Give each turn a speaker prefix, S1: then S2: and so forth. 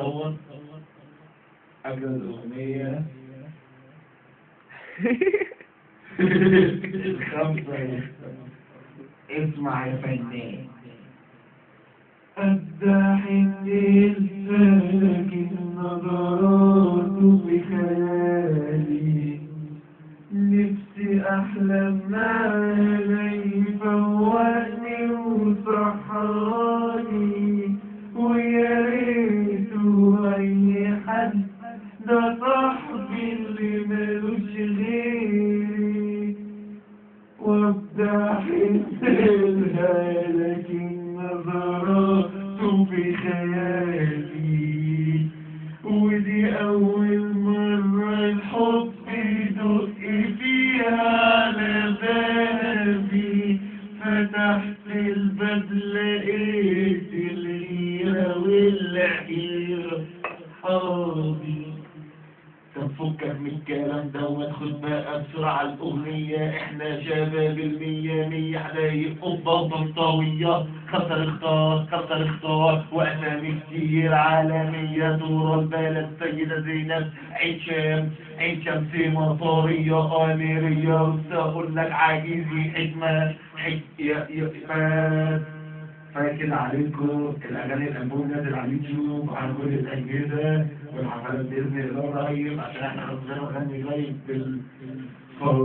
S1: تصور أجل أغنية الخمسة. اسمع يا فنان. الضحك الساكن نظراته في خيالي، نفسي أحلم معاي فوقني وصحاني، ويا ريته أي حد ده صاحبي اللي ملوش غيري، وابدأ حسلها لكن نظراته في خيالي، ودي أول مرة الحب يدق فيها على بابي، فتحت الباب لقيت الغيرة والحيرة صحابي. طب فكك من الكلام ده وادخل بقى بسرعة الأغنية. احنا شباب المية مية حبايب قبة وطنطاوية، خسر اختار وأسامي كتير عالمية. دور البلد سيدة زينب، عين شمس مطارية أميرية. بس أقول لك عاجزي حكمة فاكر عليكم الأغاني الألبوم نازل على اليوتيوب على كل الأجهزة، والحفلات بإذن الله قريب عشان احنا خلصنا نغني لايف بالفور.